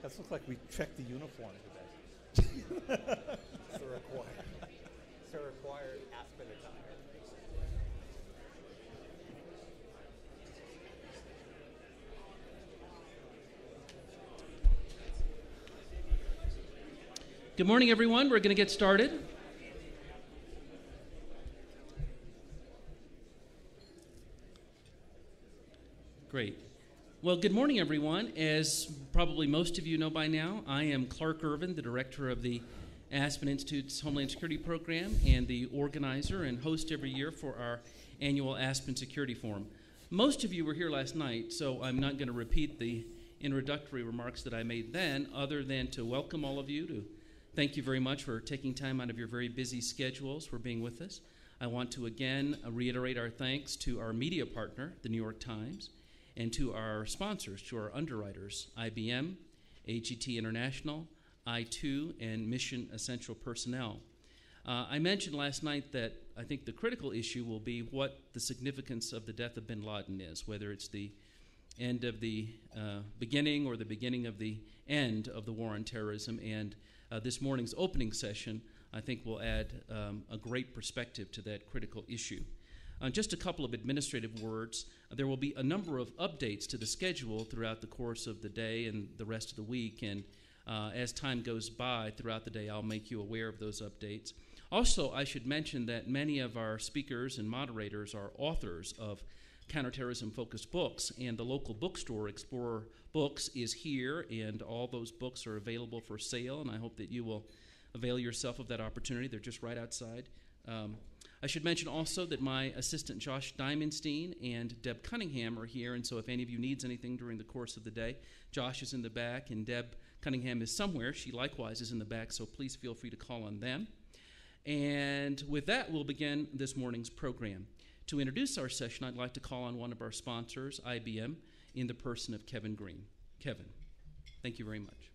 That looks like we checked the uniform today. It's a required Aspen attire. Good morning, everyone. We're going to get started. Great. Well, good morning, everyone. As probably most of you know by now, I am Clark Irvin, the director of the Aspen Institute's Homeland Security Program and the organizer and host every year for our annual Aspen Security Forum. Most of you were here last night, so I'm not going to repeat the introductory remarks that I made then, other than to welcome all of you, to thank you very much for taking time out of your very busy schedules for being with us. I want to again reiterate our thanks to our media partner, the New York Times, and to our sponsors, to our underwriters, IBM, AGT International, I2, and Mission Essential Personnel. I mentioned last night that I think the critical issue will be what the significance of the death of bin Laden is, whether it's the end of the beginning or the beginning of the end of the war on terrorism. And this morning's opening session, I think, will add a great perspective to that critical issue. Just a couple of administrative words. There will be a number of updates to the schedule throughout the course of the day and the rest of the week. And as time goes by throughout the day, I'll make you aware of those updates. Also, I should mention that many of our speakers and moderators are authors of counterterrorism-focused books, and the local bookstore, Explorer Books, is here, and all those books are available for sale, and I hope that you will avail yourself of that opportunity. They're just right outside. I should mention also that my assistant Josh Diamondstein and Deb Cunningham are here, and so if any of you needs anything during the course of the day, Josh is in the back, and Deb Cunningham is somewhere. She likewise is in the back, so please feel free to call on them. And with that, we'll begin this morning's program. To introduce our session, I'd like to call on one of our sponsors, IBM, in the person of Kevin Green. Kevin, thank you very much.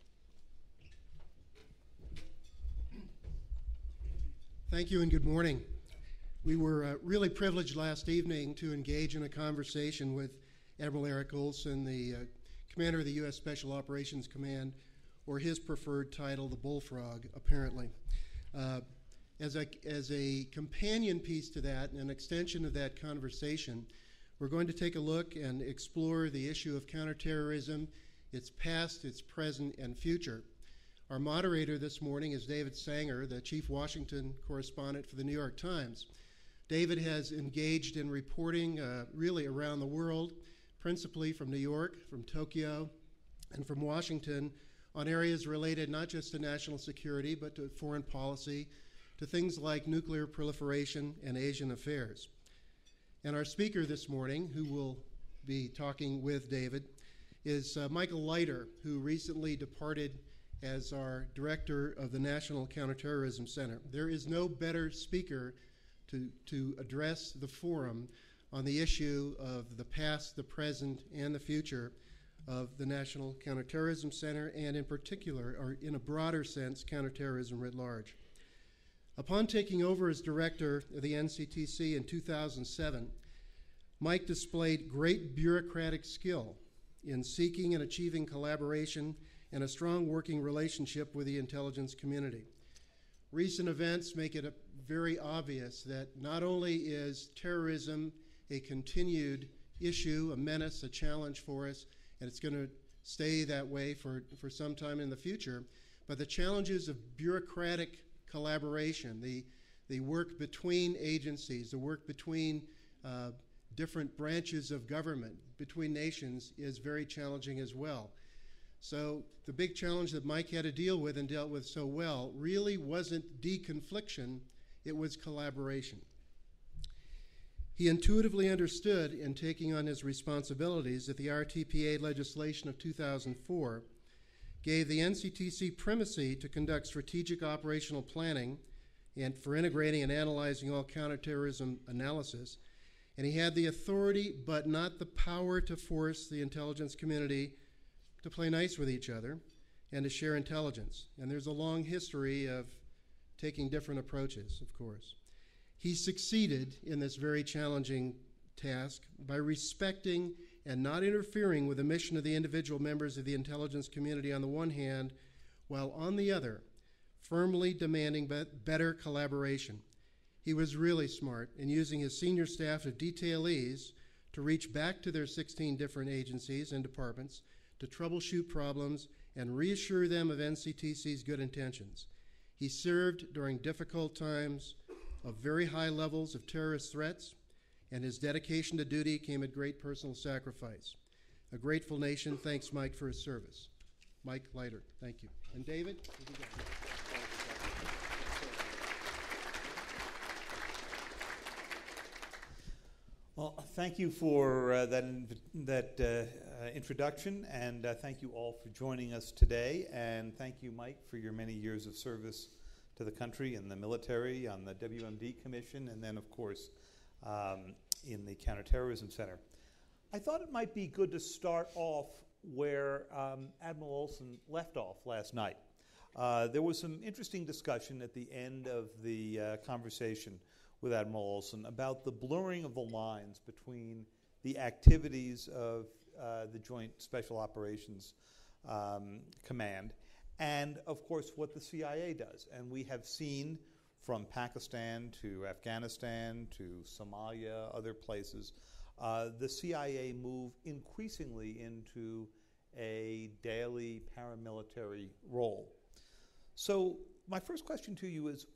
Thank you and good morning. We were really privileged last evening to engage in a conversation with Admiral Eric Olson, the commander of the U.S. Special Operations Command, or his preferred title, the Bullfrog, apparently. As a companion piece to that and an extension of that conversation, we're going to take a look and explore the issue of counterterrorism, its past, its present, and future. Our moderator this morning is David Sanger, the Chief Washington correspondent for the New York Times. David has engaged in reporting really around the world, principally from New York, from Tokyo, and from Washington, on areas related not just to national security, but to foreign policy, to things like nuclear proliferation and Asian affairs. And our speaker this morning, who will be talking with David, is Michael Leiter, who recently departed as our director of the National Counterterrorism Center. There is no better speaker to address the forum on the issue of the past, the present, and the future of the National Counterterrorism Center, and in particular, or in a broader sense, counterterrorism writ large. Upon taking over as director of the NCTC in 2007, Mike displayed great bureaucratic skill in seeking and achieving collaboration and a strong working relationship with the intelligence community. Recent events make it very obvious that not only is terrorism a continued issue, a menace, a challenge for us, and it's going to stay that way for some time in the future, but the challenges of bureaucratic collaboration, the work between agencies, the work between different branches of government, between nations, is very challenging as well. So the big challenge that Mike had to deal with and dealt with so well really wasn't deconfliction, it was collaboration. He intuitively understood in taking on his responsibilities that the RTPA legislation of 2004 gave the NCTC primacy to conduct strategic operational planning and for integrating and analyzing all counterterrorism analysis. And he had the authority but not the power to force the intelligence community to play nice with each other and to share intelligence. And there's a long history of taking different approaches, of course. He succeeded in this very challenging task by respecting and not interfering with the mission of the individual members of the intelligence community on the one hand, while on the other, firmly demanding better collaboration. He was really smart in using his senior staff of detailees to reach back to their 16 different agencies and departments to troubleshoot problems and reassure them of NCTC's good intentions. He served during difficult times of very high levels of terrorist threats, and his dedication to duty came at great personal sacrifice. A grateful nation thanks Mike for his service. Mike Leiter, thank you. And David? Well, thank you for that introduction, and thank you all for joining us today. And thank you, Mike, for your many years of service to the country in the military, on the WMD Commission, and then, of course, in the Counterterrorism Center. I thought it might be good to start off where Admiral Olson left off last night. There was some interesting discussion at the end of the conversation with Admiral Olson about the blurring of the lines between the activities of the Joint Special Operations Command and, of course, what the CIA does. And we have seen from Pakistan to Afghanistan to Somalia, other places, the CIA move increasingly into a daily paramilitary role. So my first question to you is,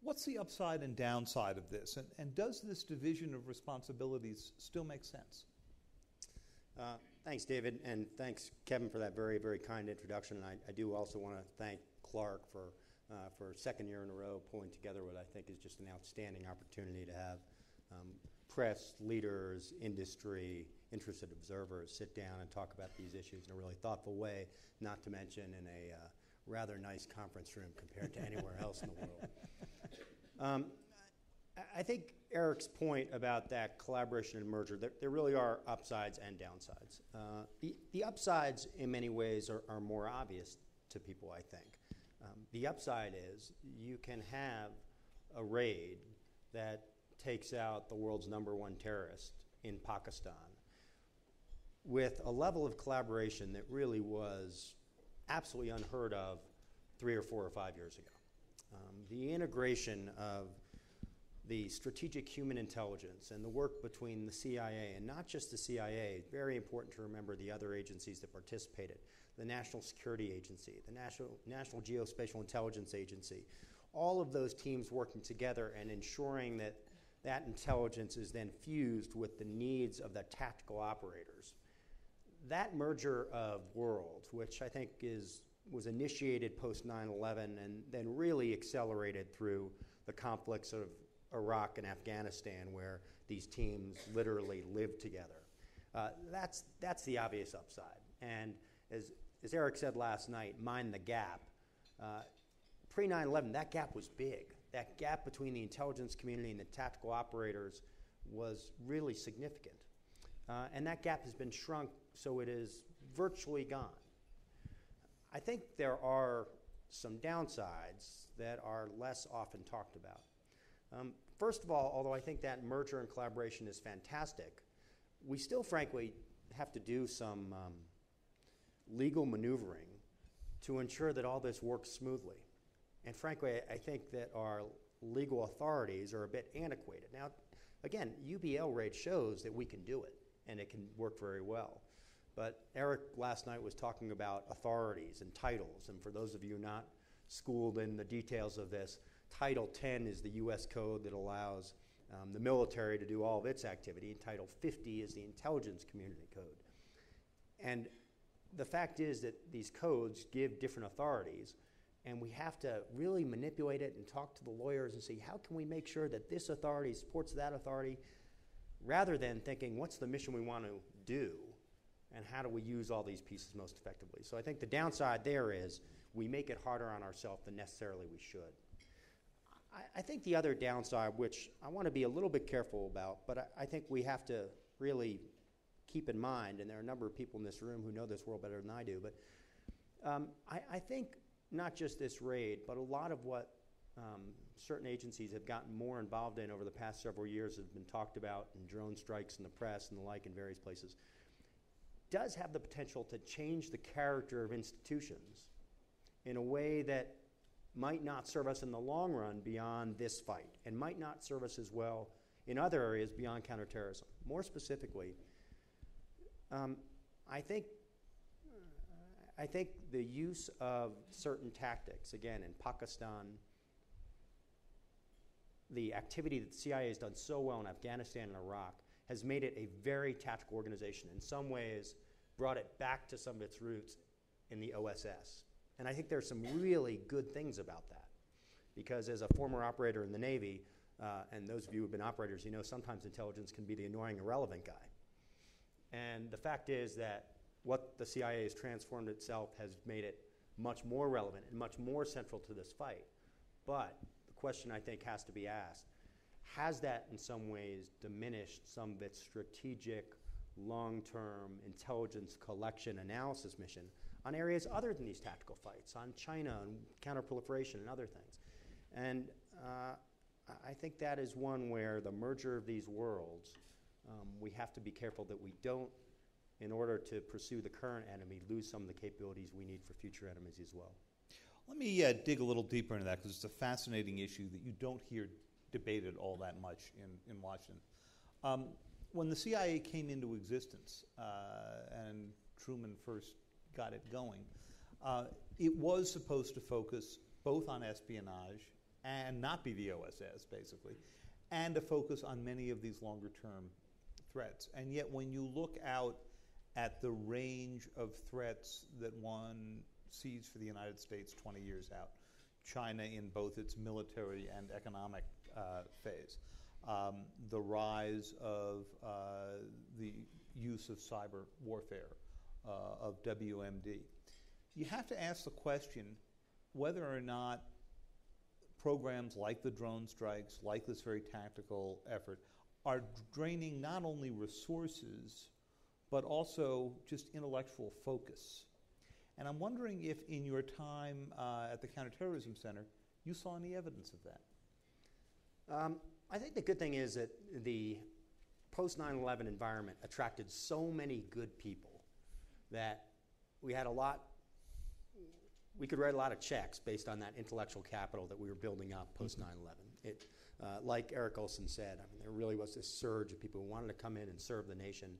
what's the upside and downside of this? And does this division of responsibilities still make sense? Thanks, David, and thanks, Kevin, for that very, very kind introduction. And I do also want to thank Clark for second year in a row pulling together what I think is just an outstanding opportunity to have press, leaders, industry, interested observers sit down and talk about these issues in a really thoughtful way, not to mention in a rather nice conference room compared to anywhere else in the world. I think Eric's point about that collaboration and merger, there really are upsides and downsides. The upsides, in many ways, are more obvious to people, I think. The upside is you can have a raid that takes out the world's #1 terrorist in Pakistan with a level of collaboration that really was absolutely unheard of 3 or 4 or 5 years ago. The integration of the strategic human intelligence and the work between the CIA, and not just the CIA, very important to remember the other agencies that participated, the National Security Agency, the National Geospatial Intelligence Agency, all of those teams working together and ensuring that that intelligence is then fused with the needs of the tactical operators. That merger of worlds, which I think was initiated post 9/11 and then really accelerated through the conflicts of Iraq and Afghanistan, where these teams literally live together. That's the obvious upside. And as Eric said last night, mind the gap. Pre 9/11, that gap was big. That gap between the intelligence community and the tactical operators was really significant. And that gap has been shrunk, so it is virtually gone. I think there are some downsides that are less often talked about. First of all, although I think that merger and collaboration is fantastic, we still, frankly, have to do some legal maneuvering to ensure that all this works smoothly. And frankly, I think that our legal authorities are a bit antiquated. Now, again, UBL rate shows that we can do it, and it can work very well. But Eric last night was talking about authorities and titles, and for those of you not schooled in the details of this, Title 10 is the U.S. code that allows the military to do all of its activity, and Title 50 is the intelligence community code. And the fact is that these codes give different authorities, and we have to really manipulate it and talk to the lawyers and see how can we make sure that this authority supports that authority, rather than thinking what's the mission we want to do and how do we use all these pieces most effectively. So I think the downside there is we make it harder on ourselves than necessarily we should. I think the other downside, which I want to be a little bit careful about, but I think we have to really keep in mind, and there are a number of people in this room who know this world better than I do, but I think not just this raid, but a lot of what certain agencies have gotten more involved in over the past several years has been talked about in drone strikes in the press and the like in various places. does have the potential to change the character of institutions in a way that might not serve us in the long run beyond this fight, and might not serve us as well in other areas beyond counterterrorism. More specifically, I think the use of certain tactics, again, in Pakistan, the activity that the CIA has done so well in Afghanistan and Iraq has made it a very tactical organization. In some ways, brought it back to some of its roots in the OSS. And I think there's some really good things about that. Because as a former operator in the Navy, and those of you who have been operators, you know sometimes intelligence can be the annoying, irrelevant guy. And the fact is that what the CIA has transformed itself has made it much more relevant and much more central to this fight. But the question I think has to be asked, has that in some ways diminished some of its strategic, long-term intelligence collection analysis mission on areas other than these tactical fights, on China and counterproliferation and other things? And I think that is one where the merger of these worlds, we have to be careful that we don't, in order to pursue the current enemy, lose some of the capabilities we need for future enemies as well. Let me dig a little deeper into that, because it's a fascinating issue that you don't hear debated all that much in Washington. When the CIA came into existence and Truman first got it going, it was supposed to focus both on espionage and not be the OSS, basically, and to focus on many of these longer-term threats. And yet when you look out at the range of threats that one sees for the United States 20 years out, China in both its military and economic phase, the rise of the use of cyber warfare, of WMD, you have to ask the question whether or not programs like the drone strikes, like this very tactical effort, are draining not only resources, but also just intellectual focus. And I'm wondering if in your time at the Counterterrorism Center, you saw any evidence of that. I think the good thing is that the post 9/11 environment attracted so many good people that we had we could write a lot of checks based on that intellectual capital that we were building up post 9/11. Like Eric Olson said, I mean, there really was this surge of people who wanted to come in and serve the nation,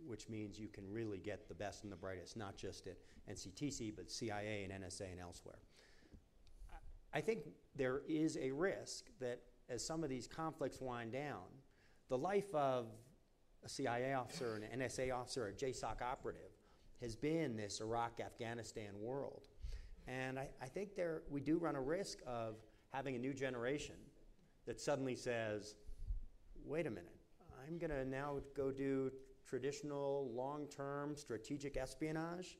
which means you can really get the best and the brightest, not just at NCTC, but CIA and NSA and elsewhere. I think there is a risk that as some of these conflicts wind down, the life of a CIA officer, an NSA officer, a JSOC operative has been this Iraq-Afghanistan world. And I think we do run a risk of having a new generation that suddenly says, wait a minute, I'm going to now go do traditional long-term strategic espionage?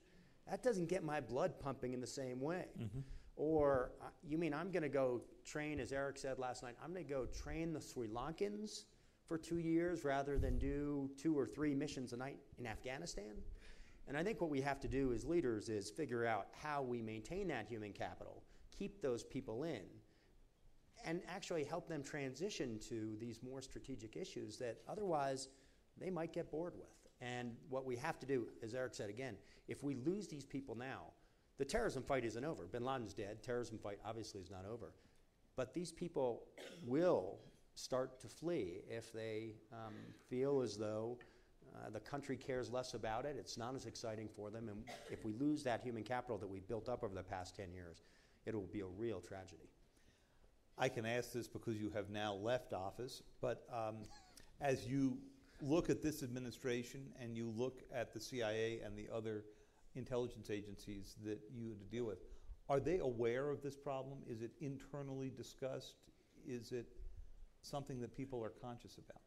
That doesn't get my blood pumping in the same way. Mm-hmm. Or you mean I'm going to go train, as Eric said last night, I'm going to go train the Sri Lankans for 2 years rather than do 2 or 3 missions a night in Afghanistan? And I think what we have to do as leaders is figure out how we maintain that human capital, keep those people in, and actually help them transition to these more strategic issues that otherwise they might get bored with. And what we have to do, as Eric said again, if we lose these people now, the terrorism fight isn't over. Bin Laden's dead. Terrorism fight obviously is not over. But these people will start to flee if they feel as though the country cares less about it. It's not as exciting for them. And if we lose that human capital that we've built up over the past 10 years, it will be a real tragedy. I can ask this because you have now left office, but as you look at this administration and you look at the CIA and the other intelligence agencies that you had to deal with, are they aware of this problem? Is it internally discussed? Is it something that people are conscious about?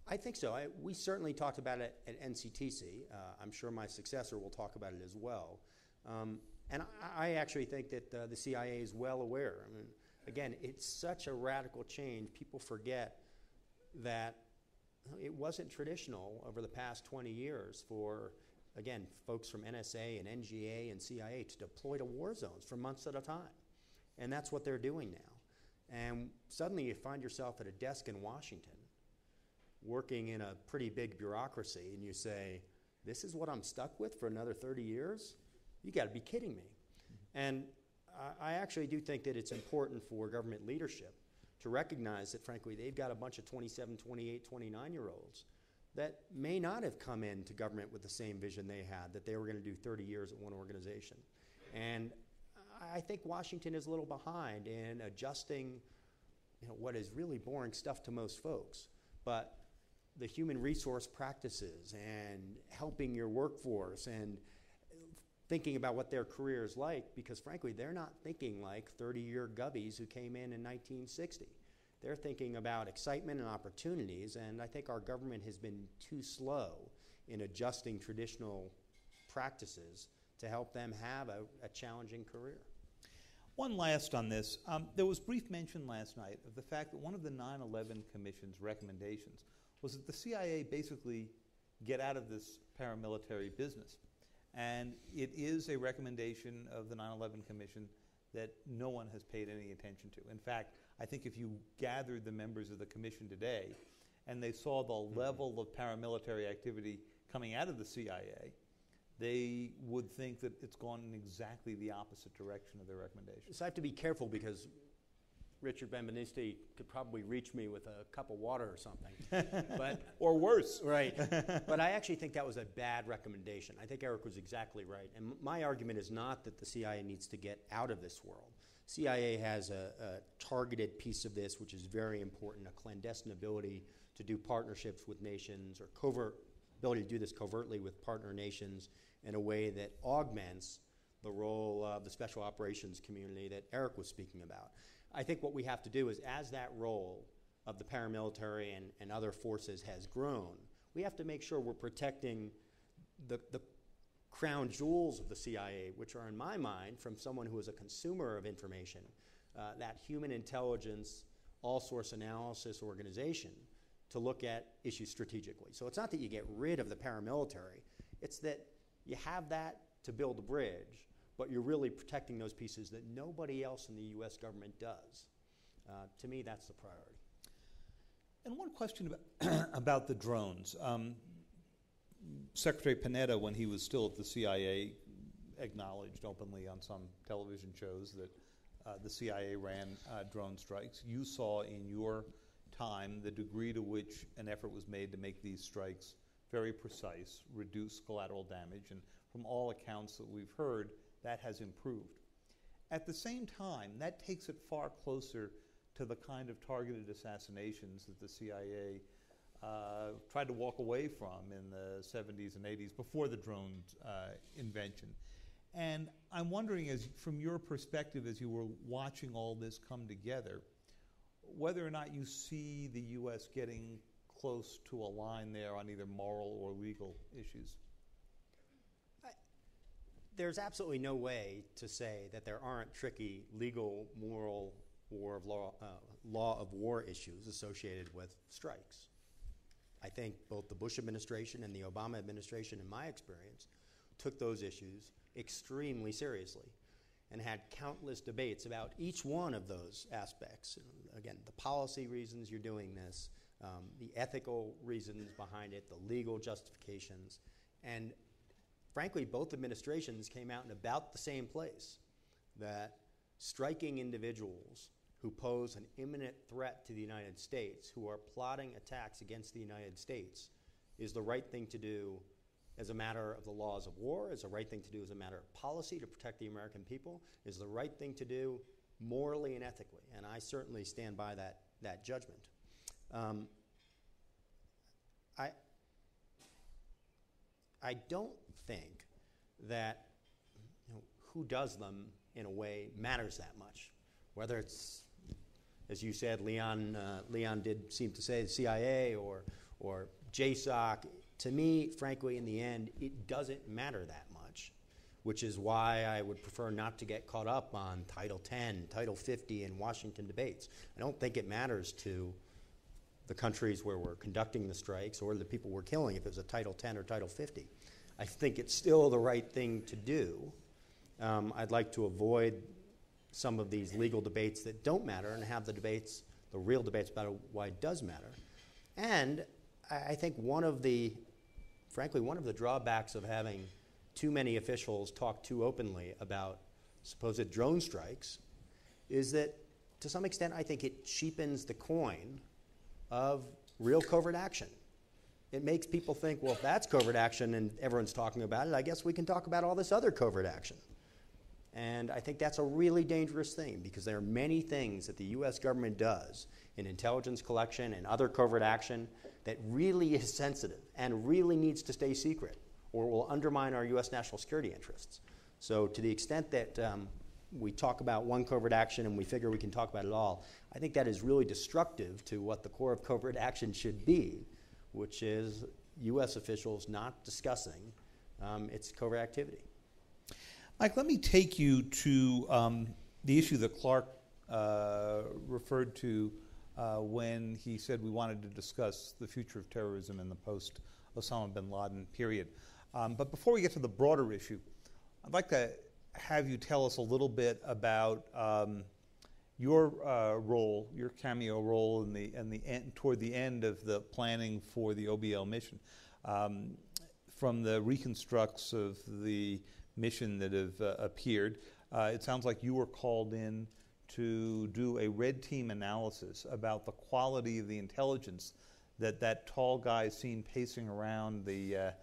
I think so. We certainly talked about it at NCTC. I'm sure my successor will talk about it as well. And I actually think that the CIA is well aware. I mean, again, it's such a radical change. People forget that it wasn't traditional over the past 20 years for, again, folks from NSA and NGA and CIA to deploy to war zones for months at a time. And that's what they're doing now. And suddenly you find yourself at a desk in Washington working in a pretty big bureaucracy, and you say, this is what I'm stuck with for another 30 years? You got to be kidding me. And I actually do think that it's important for government leadership to recognize that, frankly, they've got a bunch of 27, 28, 29-year-olds that may not have come into government with the same vision they had, that they were going to do 30 years at one organization. And I think Washington is a little behind in adjusting what is really boring stuff to most folks. But the human resource practices and helping your workforce and thinking about what their career is like, because frankly, they're not thinking like 30-year gubbies who came in 1960. They're thinking about excitement and opportunities, and I think our government has been too slow in adjusting traditional practices to help them have a challenging career. One last on this. There was brief mention last night of the fact that one of the 9/11 Commission's recommendations was that the CIA basically get out of this paramilitary business. And it is a recommendation of the 9/11 Commission that no one has paid any attention to. In fact, I think if you gathered the members of the Commission today and they saw the level of paramilitary activity coming out of the CIA, they would think that it's gone in exactly the opposite direction of their recommendations. So I have to be careful because Richard Benvenisti could probably reach me with a cup of water or something. But or worse. Right. But I actually think that was a bad recommendation. I think Eric was exactly right. And my argument is not that the CIA needs to get out of this world. CIA has a targeted piece of this, which is very important, a clandestine ability to do partnerships with nations or covert ability to do this covertly with partner nations in a way that augments the role of the special operations community that Eric was speaking about. I think what we have to do is, as that role of the paramilitary and other forces has grown, we have to make sure we're protecting the crown jewels of the CIA, which are, in my mind, from someone who is a consumer of information, that human intelligence, all-source analysis organization, to look at issues strategically. So it's not that you get rid of the paramilitary, it's that you have that to build a bridge, but you're really protecting those pieces that nobody else in the U.S. government does. To me, that's the priority. And one question about the drones. Secretary Panetta, when he was still at the CIA, acknowledged openly on some television shows that the CIA ran drone strikes. You saw in your time the degree to which an effort was made to make these strikes very precise, reduce collateral damage, and from all accounts that we've heard, that has improved. At the same time, that takes it far closer to the kind of targeted assassinations that the CIA tried to walk away from in the 70s and 80s before the drone invention. And I'm wondering, from your perspective, as you were watching all this come together, whether or not you see the U.S. getting close to a line there on either moral or legal issues. There's absolutely no way to say that there aren't tricky legal, moral, or law of war issues associated with strikes. I think both the Bush administration and the Obama administration, in my experience, took those issues extremely seriously and had countless debates about each one of those aspects. Again, the policy reasons you're doing this, the ethical reasons behind it, the legal justifications, and frankly, both administrations came out in about the same place, that striking individuals who pose an imminent threat to the United States, who are plotting attacks against the United States, is the right thing to do as a matter of the laws of war, is the right thing to do as a matter of policy to protect the American people, is the right thing to do morally and ethically. And I certainly stand by that judgment. I don't think that who does them, in a way, matters that much. Whether it's, as you said, Leon did seem to say, the CIA or JSOC. To me, frankly, in the end, it doesn't matter that much, which is why I would prefer not to get caught up on Title 10, Title 50, and Washington debates. I don't think it matters to the countries where we're conducting the strikes or the people we're killing if it was a Title 10 or Title 50. I think it's still the right thing to do. I'd like to avoid some of these legal debates that don't matter and have the real debates about why it does matter. And I think one of the frankly, one of the drawbacks of having too many officials talk too openly about supposed drone strikes is that, to some extent, I think it cheapens the coin of real covert action. It makes people think, well, if that's covert action and everyone's talking about it, I guess we can talk about all this other covert action. And I think that's a really dangerous thing, because there are many things that the U.S. government does in intelligence collection and other covert action that really is sensitive and really needs to stay secret, or will undermine our U.S. national security interests. So to the extent that we talk about one covert action and we figure we can talk about it all, I think that is really destructive to what the core of covert action should be, which is U.S. officials not discussing its covert activity. Mike, let me take you to the issue that Clark referred to when he said we wanted to discuss the future of terrorism in the post-Osama bin Laden period. But before we get to the broader issue, I'd like to have you tell us a little bit about your role, your cameo role in the end, toward the end of the planning for the OBL mission. From the reconstructs of the mission that have appeared, it sounds like you were called in to do a red team analysis about the quality of the intelligence that tall guy seen pacing around the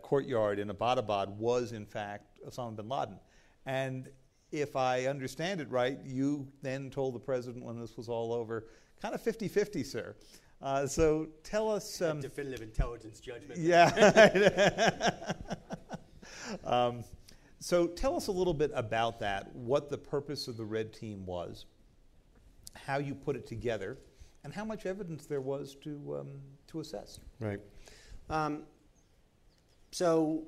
courtyard in Abbottabad was in fact Osama bin Laden. And if I understand it right, you then told the president when this was all over, kind of 50-50, sir. So tell us... definitive intelligence judgment. Yeah. So tell us a little bit about that, what the purpose of the red team was, how you put it together, and how much evidence there was to assess. Right. So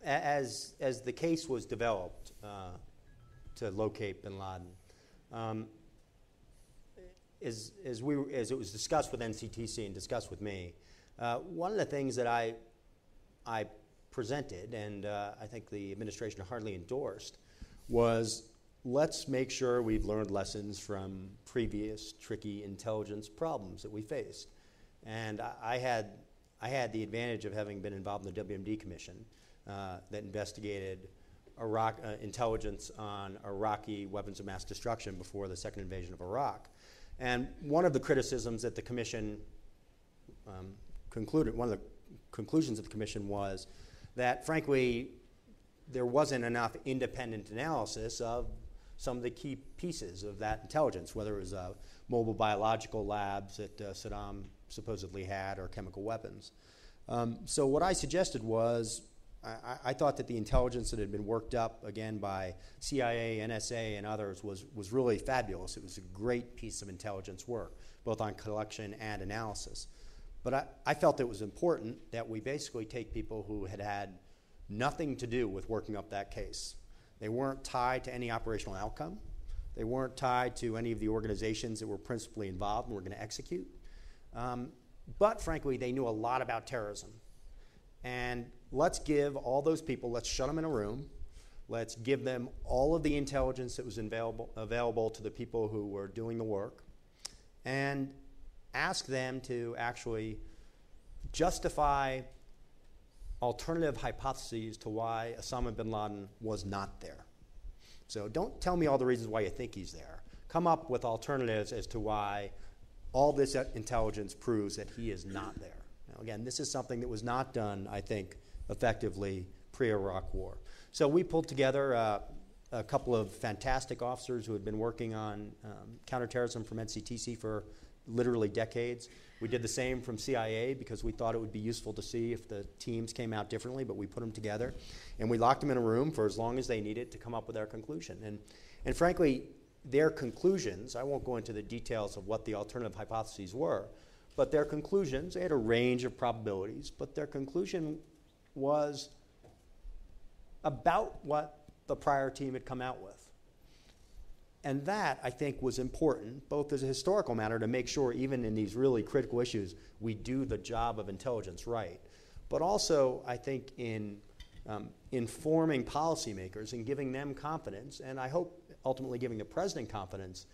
as the case was developed to locate bin Laden, as it was discussed with NCTC and discussed with me, one of the things that I presented, and I think the administration hardly endorsed, was let's make sure we've learned lessons from previous tricky intelligence problems that we faced. And I had the advantage of having been involved in the WMD Commission that investigated intelligence on Iraqi weapons of mass destruction before the second invasion of Iraq. And one of the criticisms that the Commission concluded, one of the conclusions of the Commission was that, frankly, there wasn't enough independent analysis of some of the key pieces of that intelligence, whether it was mobile biological labs that Saddam supposedly had or chemical weapons. So what I suggested was, I thought that the intelligence that had been worked up, again, by CIA, NSA, and others was really fabulous. It was a great piece of intelligence work, both on collection and analysis. But I felt it was important that we basically take people who had nothing to do with working up that case. They weren't tied to any operational outcome. They weren't tied to any of the organizations that were principally involved and were going to execute. But frankly, they knew a lot about terrorism. And let's give all those people, let's shut them in a room, let's give them all of the intelligence that was available to the people who were doing the work, and ask them to actually justify alternative hypotheses to why Osama bin Laden was not there. So don't tell me all the reasons why you think he's there. Come up with alternatives as to why all this intelligence proves that he is not there. Now, again, this is something that was not done, I think, effectively pre-Iraq War. So we pulled together a couple of fantastic officers who had been working on counterterrorism from NCTC for literally decades. We did the same from CIA because we thought it would be useful to see if the teams came out differently, but we put them together. And we locked them in a room for as long as they needed to come up with their conclusion. And frankly, their conclusions, I won't go into the details of what the alternative hypotheses were, but their conclusions, they had a range of probabilities, but their conclusion was about what the prior team had come out with. And that, I think, was important, both as a historical matter to make sure, even in these really critical issues, we do the job of intelligence right. But also, I think, in informing policymakers and giving them confidence, and I hope ultimately giving the president confidence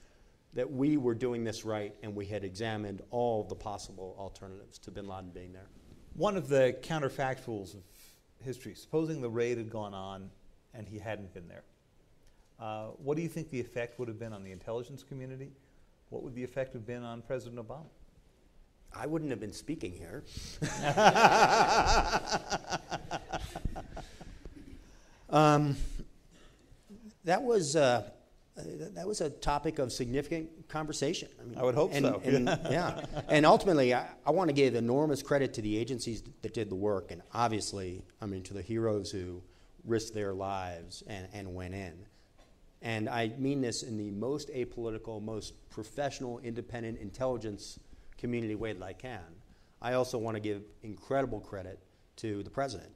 that we were doing this right and we had examined all the possible alternatives to bin Laden being there. One of the counterfactuals of history, supposing the raid had gone on and he hadn't been there, what do you think the effect would have been on the intelligence community? What would the effect have been on President Obama? I wouldn't have been speaking here. That was a topic of significant conversation. I would hope so. Yeah. And ultimately, I want to give enormous credit to the agencies that did the work, and obviously, to the heroes who risked their lives and went in. And I mean this in the most apolitical, most professional, independent intelligence community way that I can. I also want to give incredible credit to the president,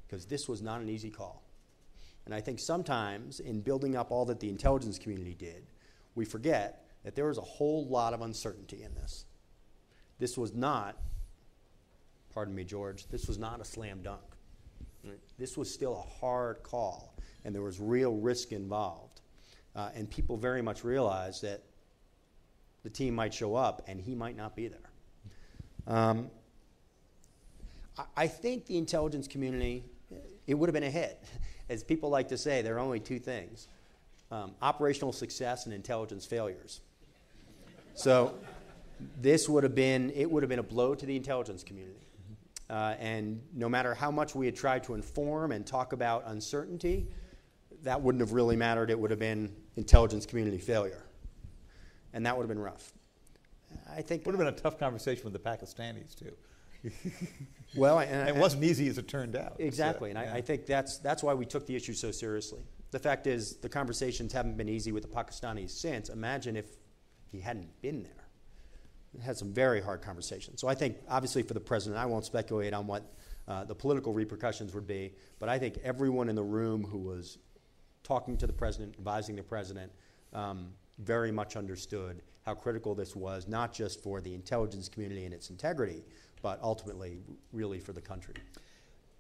because this was not an easy call. And I think sometimes in building up all that the intelligence community did, we forget that there was a whole lot of uncertainty in this. This was not, pardon me, George, this was not a slam dunk. This was still a hard call, and there was real risk involved. And people very much realized that the team might show up and he might not be there. I think the intelligence community, it would have been a hit. As people like to say, there are only two things, operational success and intelligence failures. So it would have been a blow to the intelligence community. And no matter how much we had tried to inform and talk about uncertainty, that wouldn't have really mattered. It would have been intelligence community failure. And that would have been rough. I think would have been a tough conversation with the Pakistanis, too. Well, and it wasn't easy as it turned out. Exactly, and I think that's why we took the issue so seriously. The fact is, the conversations haven't been easy with the Pakistanis since. Imagine if he hadn't been there. We had some very hard conversations. So I think, obviously, for the president, I won't speculate on what the political repercussions would be, but I think everyone in the room who was talking to the president, advising the president, very much understood how critical this was, not just for the intelligence community and its integrity, but ultimately really for the country.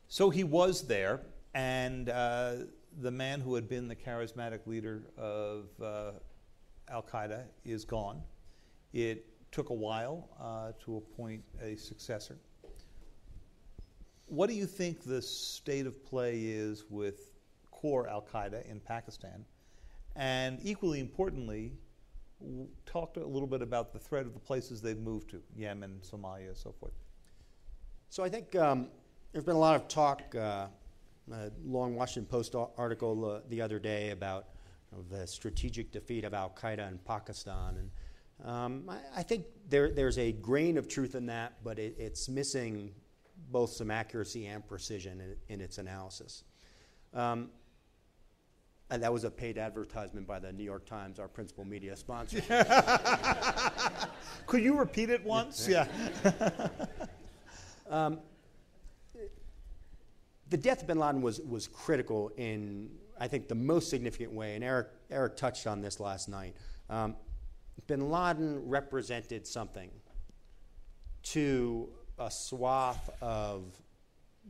So he was there, and the man who had been the charismatic leader of Al-Qaeda is gone. It took a while to appoint a successor. What do you think the state of play is with core Al-Qaeda in Pakistan? And equally importantly, talk a little bit about the threat of the places they've moved to, Yemen, Somalia, so forth. So I think there's been a lot of talk, a long Washington Post article the other day about the strategic defeat of Al-Qaeda in Pakistan. And I think there's a grain of truth in that, but it's missing both some accuracy and precision in its analysis. And that was a paid advertisement by the New York Times, our principal media sponsor. Could you repeat it once? Yeah. The death of bin Laden was critical in, I think, the most significant way, and Eric touched on this last night. Bin Laden represented something to a swath of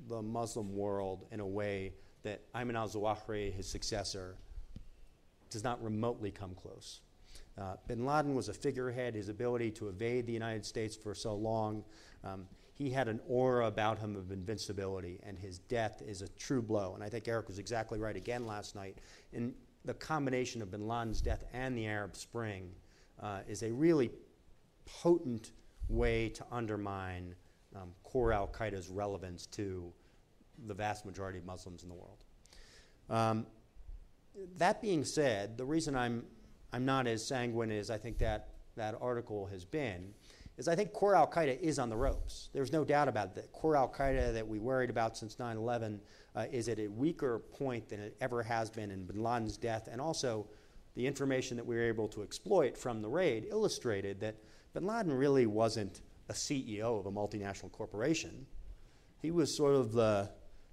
the Muslim world in a way that Ayman al-Zawahiri, his successor, does not remotely come close. Bin Laden was a figurehead. His ability to evade the United States for so long, he had an aura about him of invincibility, and his death is a true blow. And I think Eric was exactly right again last night. In the combination of bin Laden's death and the Arab Spring is a really potent way to undermine core Al-Qaeda's relevance to the vast majority of Muslims in the world. That being said, the reason I'm not as sanguine as I think that article has been is I think core Al-Qaeda is on the ropes. There's no doubt about that. Core Al-Qaeda that we worried about since 9/11 is at a weaker point than it ever has been in bin Laden's death, and also the information that we were able to exploit from the raid illustrated that bin Laden really wasn't a CEO of a multinational corporation. He was sort of the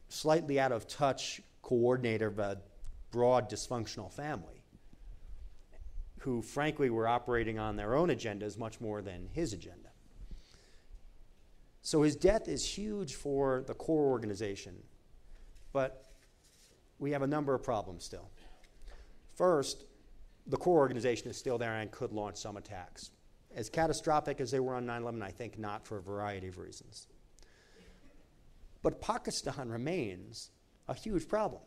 slightly out of touch coordinator of a broad dysfunctional family who frankly were operating on their own agendas much more than his agenda. So his death is huge for the core organization, but we have a number of problems still. First, the core organization is still there and could launch some attacks. As catastrophic as they were on 9/11, I think not, for a variety of reasons. But Pakistan remains a huge problem.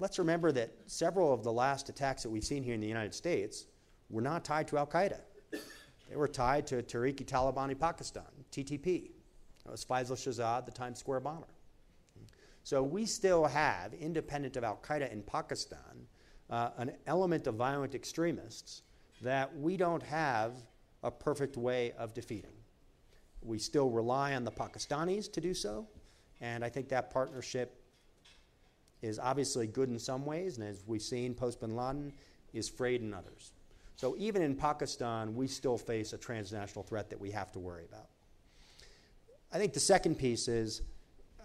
Let's remember that several of the last attacks that we've seen here in the United States were not tied to al-Qaeda. They were tied to Tehrik-e-Taliban Pakistan, TTP. That was Faisal Shahzad, the Times Square bomber. So we still have, independent of al-Qaeda in Pakistan, an element of violent extremists that we don't have a perfect way of defeating. We still rely on the Pakistanis to do so, and I think that partnership is obviously good in some ways, and as we've seen post-Bin Laden, is frayed in others. So even in Pakistan, we still face a transnational threat that we have to worry about. I think the second piece is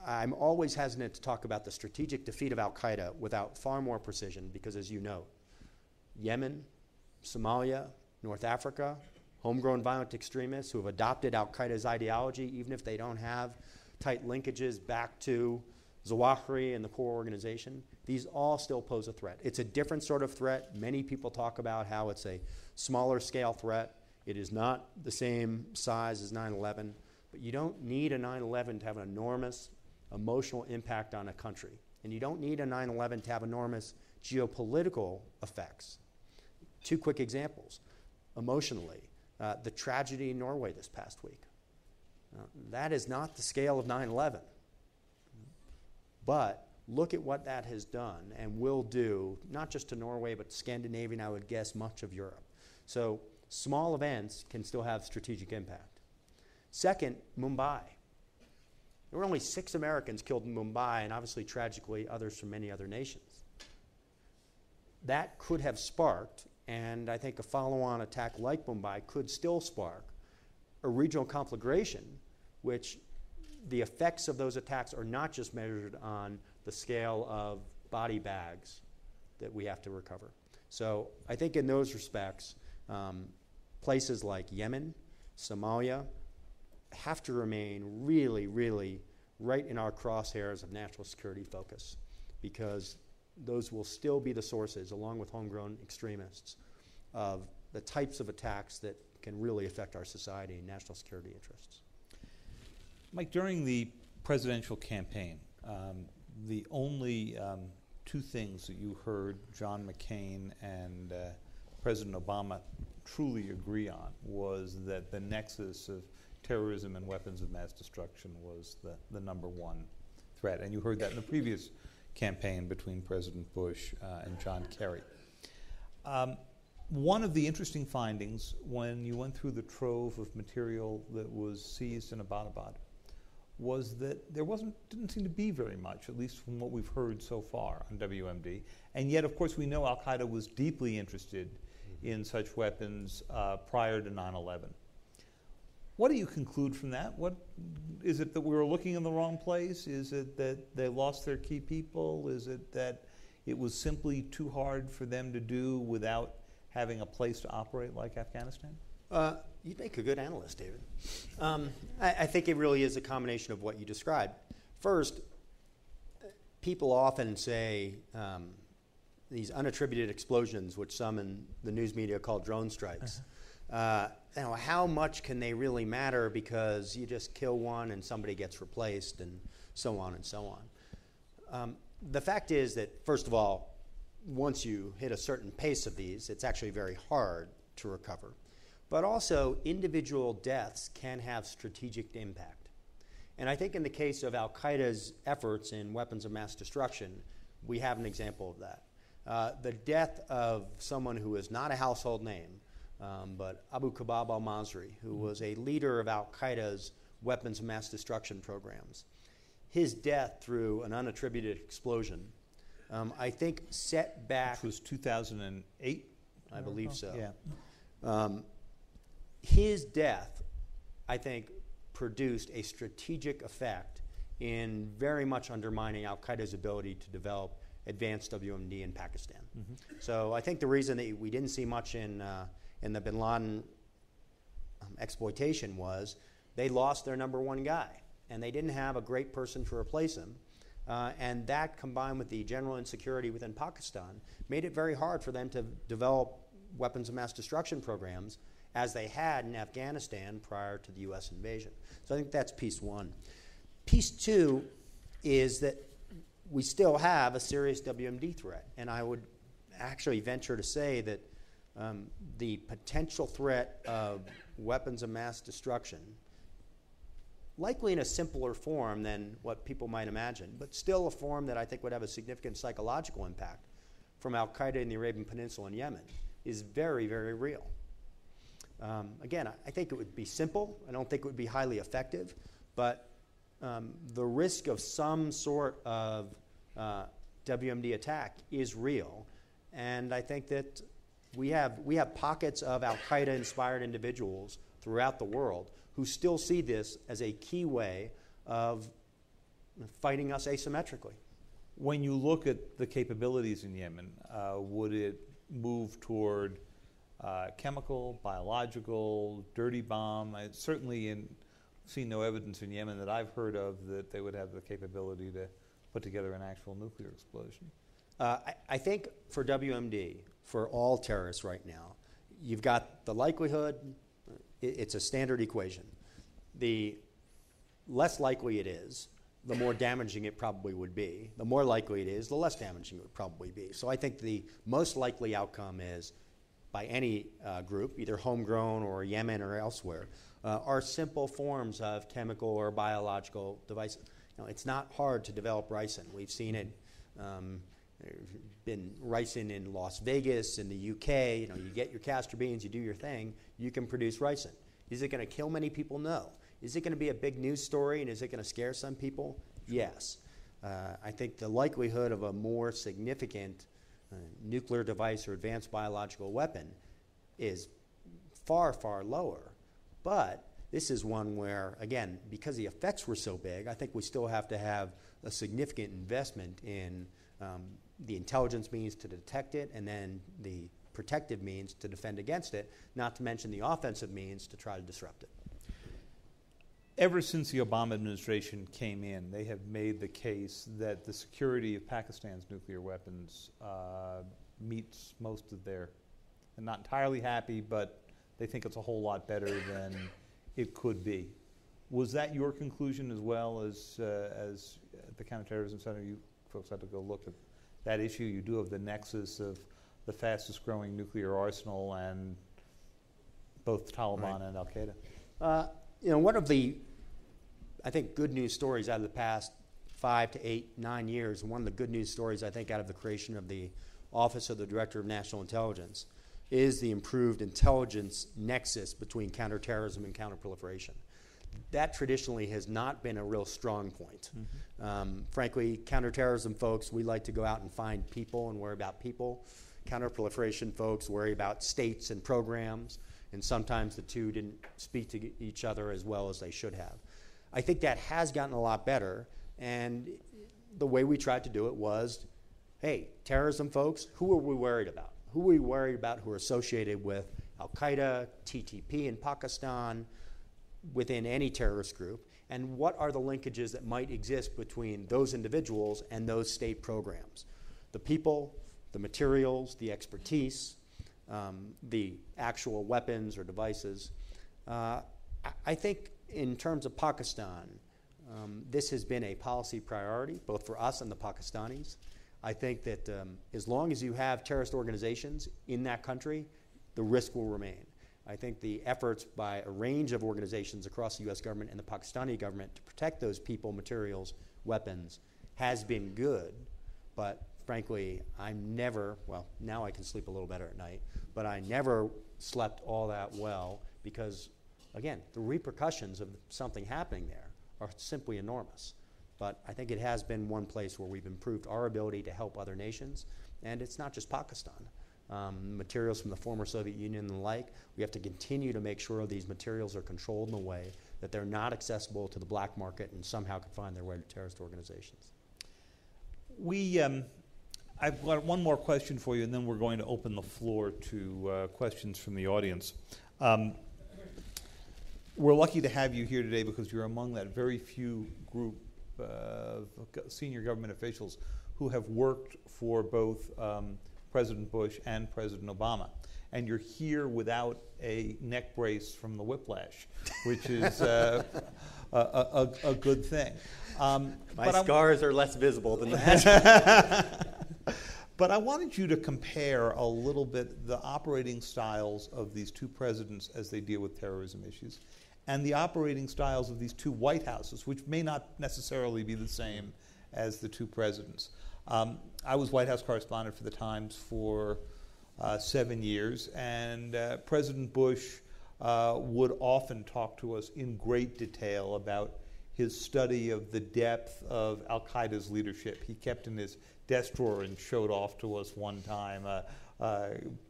I'm always hesitant to talk about the strategic defeat of al-Qaeda without far more precision because, as you know, Yemen, Somalia, North Africa, homegrown violent extremists who have adopted al-Qaeda's ideology, even if they don't have tight linkages back to Zawahiri and the core organization, these all still pose a threat. It's a different sort of threat. Many people talk about how it's a smaller scale threat. It is not the same size as 9/11, but you don't need a 9/11 to have an enormous emotional impact on a country. And you don't need a 9/11 to have enormous geopolitical effects. Two quick examples. Emotionally, the tragedy in Norway this past week. That is not the scale of 9/11. But look at what that has done and will do, not just to Norway, but Scandinavia, and I would guess much of Europe. So small events can still have strategic impact. Second, Mumbai. There were only 6 Americans killed in Mumbai, and obviously, tragically, others from many other nations. That could have sparked, and I think a follow-on attack like Mumbai could still spark, a regional conflagration, which the effects of those attacks are not just measured on the scale of body bags that we have to recover. So I think in those respects, places like Yemen, Somalia, have to remain really, really right in our crosshairs of national security focus, because those will still be the sources, along with homegrown extremists, of the types of attacks that can really affect our society and national security interests. Mike, during the presidential campaign, the only 2 things that you heard John McCain and President Obama truly agree on was that the nexus of terrorism and weapons of mass destruction was the number one threat. And you heard that in the previous campaign between President Bush and John Kerry. One of the interesting findings when you went through the trove of material that was seized in Abbottabad was that there didn't seem to be very much, at least from what we've heard so far on WMD. And yet, of course, we know al-Qaeda was deeply interested in such weapons prior to 9/11. What do you conclude from that? What is it that we were looking in the wrong place? Is it that they lost their key people? Is it that it was simply too hard for them to do without having a place to operate like Afghanistan? You'd make a good analyst, David. I think it really is a combination of what you described. First, people often say these unattributed explosions, which some in the news media call drone strikes. How much can they really matter because you just kill one and somebody gets replaced and so on and so on. The fact is that, first of all, once you hit a certain pace of these, it's actually very hard to recover. But also, individual deaths can have strategic impact. And I think in the case of al-Qaeda's efforts in weapons of mass destruction, we have an example of that. The death of someone who is not a household name, but Abu Khabab al-Masri, who was a leader of al-Qaeda's weapons of mass destruction programs. His death through an unattributed explosion, I think, set back... Which was 2008? I believe so. Yeah. His death, I think, produced a strategic effect in very much undermining al-Qaeda's ability to develop advanced WMD in Pakistan. Mm-hmm. So I think the reason that we didn't see much in the Bin Laden exploitation was they lost their number one guy, and they didn't have a great person to replace him. And that, combined with the general insecurity within Pakistan, made it very hard for them to develop weapons of mass destruction programs as they had in Afghanistan prior to the U.S. invasion. So I think that's piece one. Piece two is that we still have a serious WMD threat, and I would actually venture to say that the potential threat of weapons of mass destruction, likely in a simpler form than what people might imagine, but still a form that I think would have a significant psychological impact from al-Qaeda in the Arabian Peninsula and Yemen, is very, very real. Again, I think it would be simple. I don't think it would be highly effective, but the risk of some sort of WMD attack is real, and I think that we have pockets of al-Qaeda-inspired individuals throughout the world who still see this as a key way of fighting us asymmetrically. When you look at the capabilities in Yemen, would it move toward chemical, biological, dirty bomb? I certainly seen no evidence in Yemen that I've heard of that they would have the capability to put together an actual nuclear explosion. I think for WMD, for all terrorists right now, you've got the likelihood, it's a standard equation. The less likely it is, the more damaging it probably would be. The more likely it is, the less damaging it would probably be. So I think the most likely outcome is, by any group, either homegrown or Yemen or elsewhere, are simple forms of chemical or biological devices. It's not hard to develop ricin. We've seen it. There's been ricin in Las Vegas, in the UK. You get your castor beans, you do your thing, you can produce ricin. Is it going to kill many people? No. Is it going to be a big news story, and is it going to scare some people? Yes. I think the likelihood of a more significant nuclear device or advanced biological weapon is far, far lower. But this is one where, again, because the effects were so big, I think we still have to have a significant investment in the intelligence means to detect it, and then the protective means to defend against it, not to mention the offensive means to try to disrupt it. Ever since the Obama administration came in, they have made the case that the security of Pakistan's nuclear weapons meets most of their, and not entirely happy, but they think it's a whole lot better than it could be. Was that your conclusion as well as the Counterterrorism Center? You folks had to go look at that issue. You do have the nexus of the fastest growing nuclear arsenal and both Taliban and al-Qaeda. One of the, I think, good news stories out of the past 5 to 8, 9 years, and one of the good news stories, I think, out of the creation of the Office of the Director of National Intelligence is the improved intelligence nexus between counterterrorism and counterproliferation. That traditionally has not been a real strong point. Mm-hmm. Frankly, counterterrorism folks, we like to go out and find people and worry about people. Counterproliferation folks worry about states and programs, and sometimes the two didn't speak to each other as well as they should have. I think that has gotten a lot better, and the way we tried to do it was, hey, terrorism folks, who are we worried about? Who are we worried about who are associated with al-Qaeda, TTP in Pakistan, within any terrorist group, and what are the linkages that might exist between those individuals and those state programs? The people, the materials, the expertise, the actual weapons or devices. I think in terms of Pakistan, this has been a policy priority, both for us and the Pakistanis. I think that as long as you have terrorist organizations in that country, the risk will remain. I think the efforts by a range of organizations across the U.S. government and the Pakistani government to protect those people, materials, weapons has been good, but frankly, I'm never, well, now I can sleep a little better at night, but I never slept all that well because, again, the repercussions of something happening there are simply enormous. But I think it has been one place where we've improved our ability to help other nations, and it's not just Pakistan. Materials from the former Soviet Union and the like, we have to continue to make sure these materials are controlled in a way that they're not accessible to the black market and somehow can find their way to terrorist organizations. I've got one more question for you, and then we're going to open the floor to questions from the audience. We're lucky to have you here today because you're among that very few group of senior government officials who have worked for both President Bush and President Obama. and you're here without a neck brace from the whiplash, which is a good thing. My scars are less visible than that. But I wanted you to compare a little bit the operating styles of these two presidents as they deal with terrorism issues and the operating styles of these two White Houses, which may not necessarily be the same as the two presidents. I was White House correspondent for the Times for 7 years, and President Bush would often talk to us in great detail about his study of the depth of Al-Qaeda's leadership. He kept in his desk drawer and showed off to us one time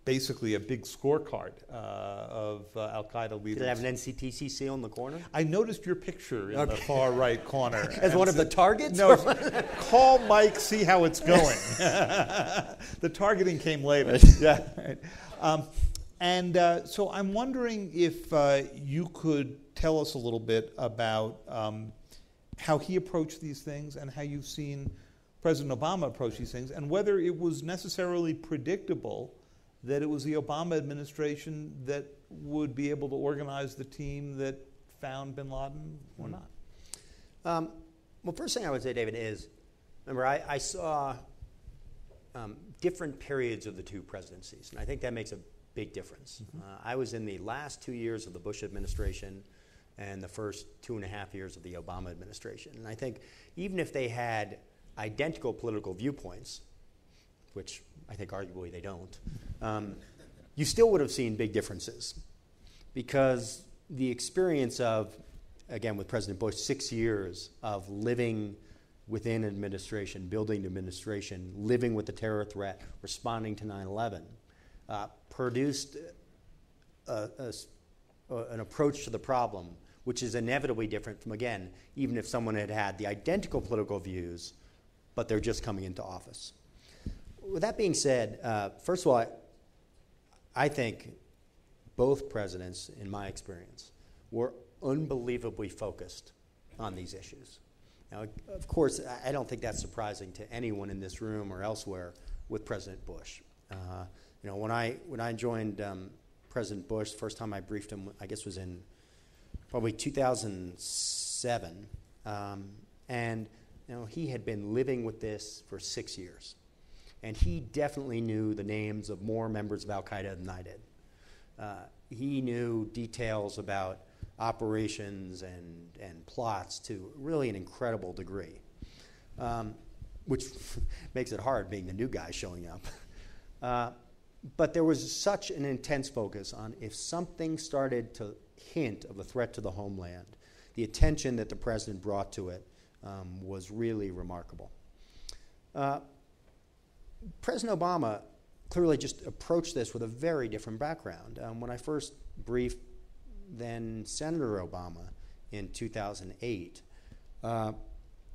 basically a big scorecard of Al-Qaeda leaders. Did it have an NCTC seal in the corner? I noticed your picture in the far right corner. As one of the targets? No, call Mike, see how it's going. The targeting came later. Yeah. Right. So I'm wondering if you could tell us a little bit about how he approached these things and how you've seen President Obama approach these things, and whether it was necessarily predictable that it was the Obama administration that would be able to organize the team that found bin Laden or not. Well, first thing I would say, David, is, remember, I saw different periods of the two presidencies, and I think that makes a big difference. I was in the last 2 years of the Bush administration and the first 2.5 years of the Obama administration. And I think even if they had identical political viewpoints, which I think arguably they don't, you still would have seen big differences, because the experience of, again, with President Bush, 6 years of living within administration, building administration, living with the terror threat, responding to 9/11, produced an approach to the problem which is inevitably different from, again, even if someone had had the identical political views, but they're just coming into office. With that being said, first of all, I think both presidents, in my experience, were unbelievably focused on these issues. Now, of course, I don't think that's surprising to anyone in this room or elsewhere with President Bush. When I joined President Bush, the first time I briefed him, I guess, was in probably 2007, and he had been living with this for 6 years, and he definitely knew the names of more members of Al-Qaeda than I did. He knew details about operations and plots to really an incredible degree, which makes it hard being the new guy showing up. But there was such an intense focus on, if something started to hint of a threat to the homeland, the attention that the president brought to it was really remarkable. President Obama clearly just approached this with a very different background. When I first briefed then Senator Obama in 2008,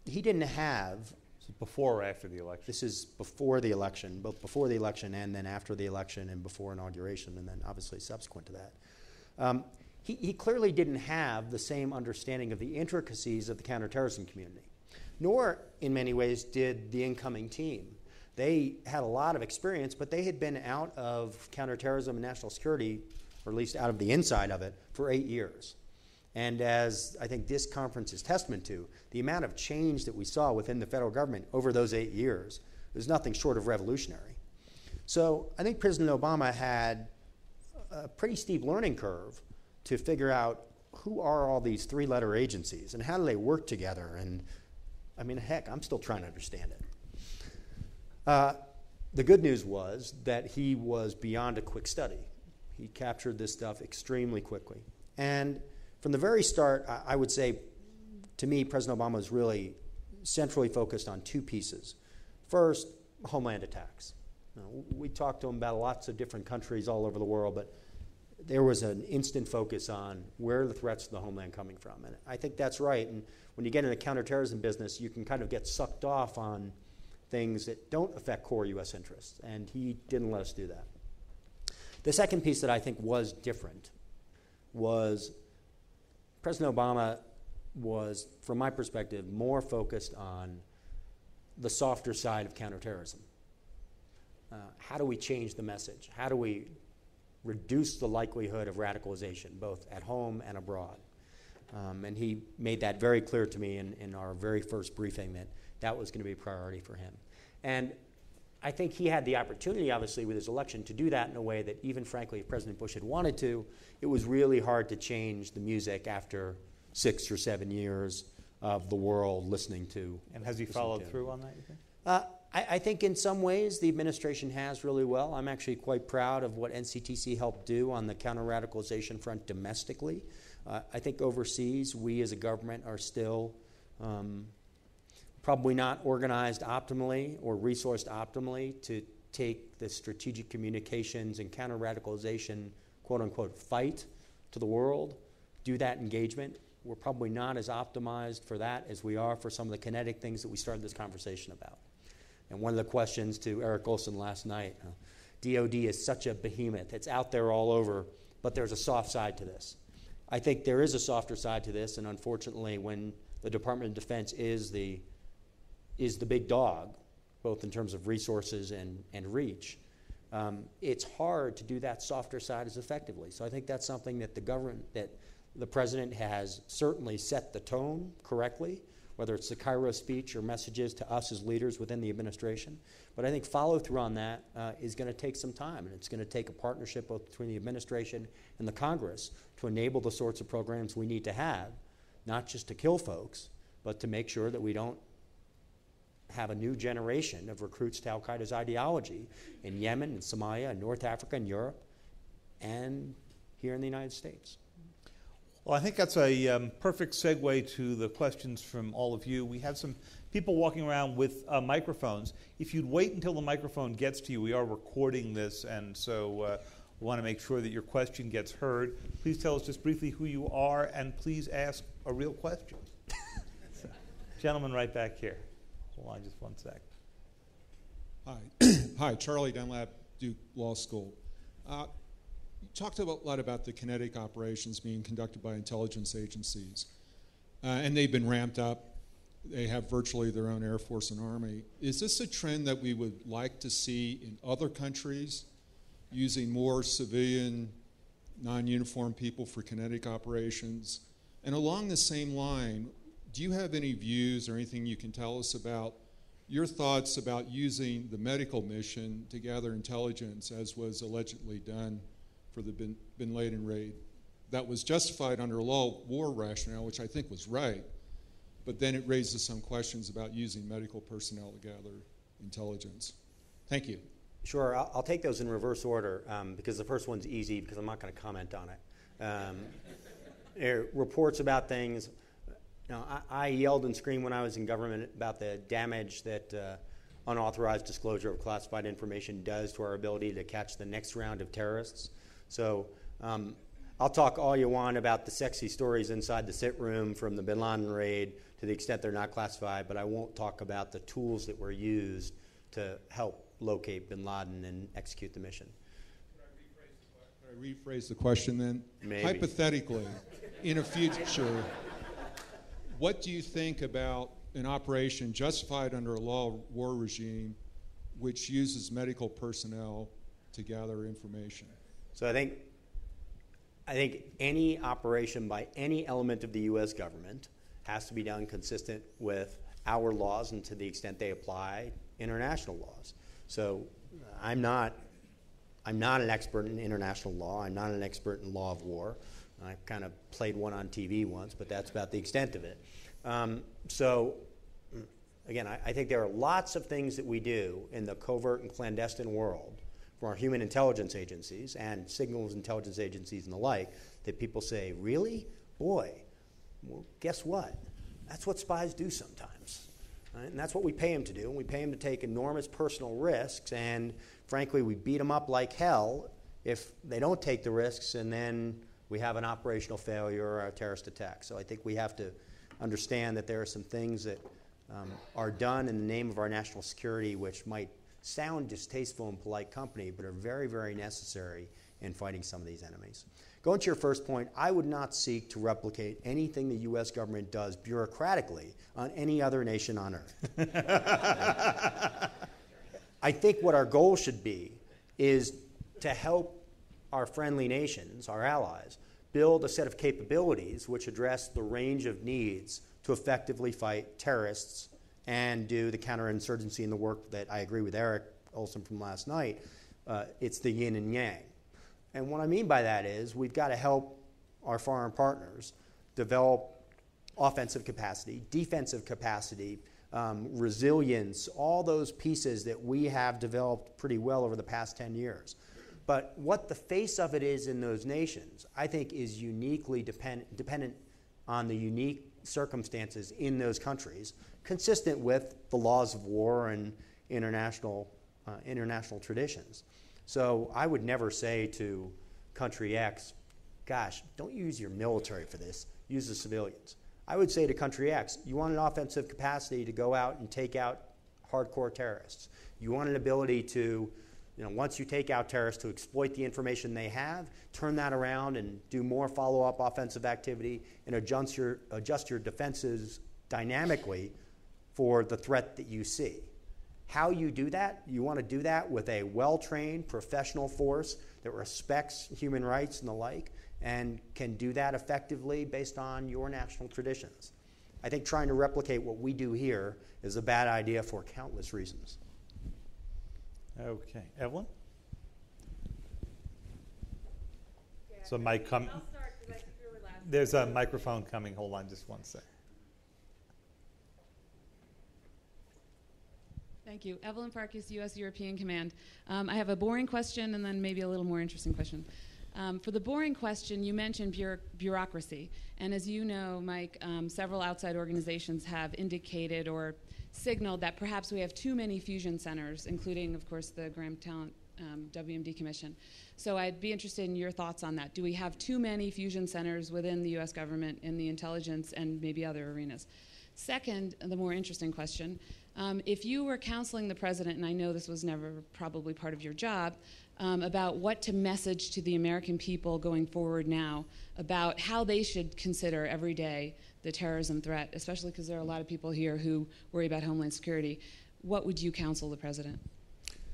he didn't have... This is before or after the election? This is before the election, both before the election and then after the election and before inauguration, and then obviously subsequent to that. He clearly didn't have the same understanding of the intricacies of the counterterrorism community, nor in many ways did the incoming team. They had a lot of experience, but they had been out of counterterrorism and national security, or at least out of the inside of it, for 8 years. And as I think this conference is testament to, the amount of change that we saw within the federal government over those 8 years was nothing short of revolutionary. So I think President Obama had a pretty steep learning curve to figure out who are all these three-letter agencies and how do they work together. And I mean, heck, I'm still trying to understand it. The good news was that he was beyond a quick study. He captured this stuff extremely quickly. And from the very start, I would say, to me, President Obama was really centrally focused on two pieces. First, homeland attacks. We talked to him about lots of different countries all over the world, but there was an instant focus on where are the threats to the homeland coming from. And I think that's right. And when you get in the counterterrorism business, you can kind of get sucked off on things that don't affect core U.S. interests. And he didn't let us do that. The second piece that I think was different was President Obama was, from my perspective, more focused on the softer side of counterterrorism. How do we change the message? How do we reduce the likelihood of radicalization, both at home and abroad. And he made that very clear to me in our very first briefing that was going to be a priority for him. And I think he had the opportunity, obviously, with his election to do that in a way that even, frankly, if President Bush had wanted to, it was really hard to change the music after 6 or 7 years of the world listening to. And has he followed through on that, you think? I think in some ways the administration has really well. I'm actually quite proud of what NCTC helped do on the counter-radicalization front domestically. I think overseas, we as a government are still probably not organized optimally or resourced optimally to take the strategic communications and counter-radicalization, quote-unquote, fight to the world, do that engagement. We're probably not as optimized for that as we are for some of the kinetic things that we started this conversation about. And one of the questions to Eric Olson last night, DOD is such a behemoth. It's out there all over, but there's a soft side to this. I think there is a softer side to this, and unfortunately when the Department of Defense is the big dog, both in terms of resources and reach, it's hard to do that softer side as effectively. So I think that's something that the President has certainly set the tone correctly, whether it's the Cairo speech or messages to us as leaders within the administration. But I think follow-through on that is going to take some time, and it's going to take a partnership both between the administration and the Congress to enable the sorts of programs we need to have, not just to kill folks, but to make sure that we don't have a new generation of recruits to al-Qaeda's ideology in Yemen and Somalia and North Africa and Europe and here in the United States. Well, I think that's a perfect segue to the questions from all of you. We have some people walking around with microphones. If you'd wait until the microphone gets to you, we are recording this, and so we want to make sure that your question gets heard. Please tell us just briefly who you are, and please ask a real question. Gentleman right back here. Hold on just one sec. Hi. Hi, Charlie Dunlap, Duke Law School. You talked a lot about the kinetic operations being conducted by intelligence agencies, and they've been ramped up. They have virtually their own Air Force and Army. Is this a trend that we would like to see in other countries, using more civilian, non-uniformed people for kinetic operations? And along the same line, do you have any views or anything you can tell us about your thoughts about using the medical mission to gather intelligence, as was allegedly done for the bin Laden raid? That was justified under war rationale, which I think was right, but then it raises some questions about using medical personnel to gather intelligence. Thank you. Sure, I'll take those in reverse order because the first one's easy because I'm not going to comment on it. There are reports about things. I yelled and screamed when I was in government about the damage that unauthorized disclosure of classified information does to our ability to catch the next round of terrorists. So I'll talk all you want about the sexy stories inside the sit room from the bin Laden raid to the extent they're not classified, but I won't talk about the tools that were used to help locate bin Laden and execute the mission. Could I rephrase the question then? Maybe. Hypothetically, in a future, what do you think about an operation justified under a war regime which uses medical personnel to gather information? So I think any operation by any element of the U.S. government has to be done consistent with our laws and to the extent they apply international laws. So I'm not an expert in international law. I'm not an expert in law of war. I kind of played one on TV once, but that's about the extent of it. So again, I think there are lots of things that we do in the covert and clandestine world from our human intelligence agencies and signals intelligence agencies and the like that people say, really? Boy, well, guess what? That's what spies do sometimes. Right? And that's what we pay them to do. And we pay them to take enormous personal risks. And frankly, we beat them up like hell if they don't take the risks and then we have an operational failure or a terrorist attack. So I think we have to understand that there are some things that are done in the name of our national security which might sound distasteful in polite company, but are very, very necessary in fighting some of these enemies. Going to your first point, I would not seek to replicate anything the U.S. government does bureaucratically on any other nation on earth. I think what our goal should be is to help our friendly nations, our allies, build a set of capabilities which address the range of needs to effectively fight terrorists and do the counterinsurgency and the work that I agree with Eric Olson from last night. It's the yin and yang. And what I mean by that is we've got to help our foreign partners develop offensive capacity, defensive capacity, resilience, all those pieces that we have developed pretty well over the past 10 years. But what the face of it is in those nations, I think, is uniquely dependent on the unique circumstances in those countries, consistent with the laws of war and international traditions. So I would never say to country X, gosh, don't use your military for this, use the civilians. I would say to country X, you want an offensive capacity to go out and take out hardcore terrorists. You want an ability to, once you take out terrorists, to exploit the information they have, turn that around and do more follow-up offensive activity and adjust your defenses dynamically for the threat that you see. How you do that? You want to do that with a well-trained professional force that respects human rights and the like, and can do that effectively based on your national traditions. I think trying to replicate what we do here is a bad idea for countless reasons. Okay. Evelyn? So mic come. I'll start because I think you were last. There's a microphone coming. Hold on just one sec. Thank you. Evelyn Farkas, U.S. European Command. I have a boring question and then maybe a little more interesting question. For the boring question, you mentioned bureaucracy. And as you know, Mike, several outside organizations have indicated or signaled that perhaps we have too many fusion centers, including, of course, the Graham Talent WMD Commission. So I'd be interested in your thoughts on that. Do we have too many fusion centers within the U.S. government in the intelligence and maybe other arenas? Second, the more interesting question, if you were counseling the president, and I know this was never probably part of your job, about what to message to the American people going forward now about how they should consider every day the terrorism threat, especially because there are a lot of people here who worry about Homeland Security, what would you counsel the president?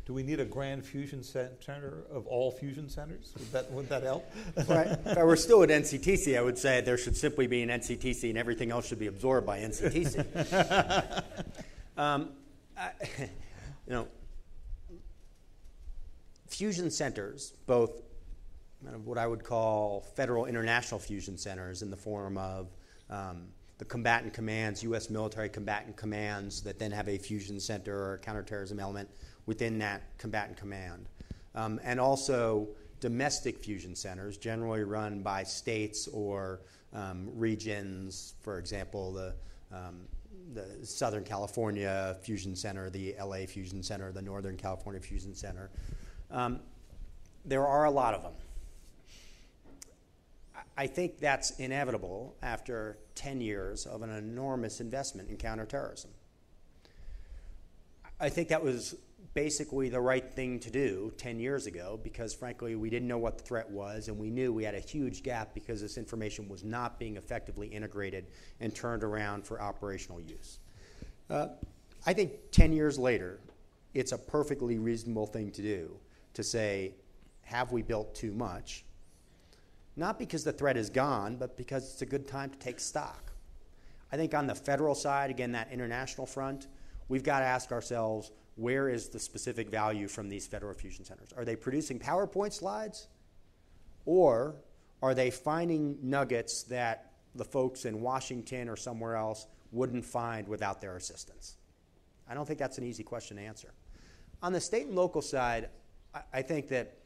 Do we need a grand fusion center of all fusion centers? Would that help? Right. If I were still at NCTC, I would say there should simply be an NCTC and everything else should be absorbed by NCTC. Fusion centers, both what I would call federal international fusion centers in the form of the combatant commands, U.S. military combatant commands that then have a fusion center or a counterterrorism element within that combatant command. And also domestic fusion centers, generally run by states or regions, for example, the Southern California Fusion Center, the LA Fusion Center, the Northern California Fusion Center. There are a lot of them. I think that's inevitable after 10 years of an enormous investment in counterterrorism. I think that was basically the right thing to do 10 years ago because, frankly, we didn't know what the threat was, and we knew we had a huge gap because this information was not being effectively integrated and turned around for operational use. I think 10 years later, it's a perfectly reasonable thing to do to say, have we built too much? Not because the threat is gone, but because it's a good time to take stock. I think on the federal side, again, that international front, we've got to ask ourselves, where is the specific value from these federal fusion centers? Are they producing PowerPoint slides? Or are they finding nuggets that the folks in Washington or somewhere else wouldn't find without their assistance? I don't think that's an easy question to answer. On the state and local side, I think that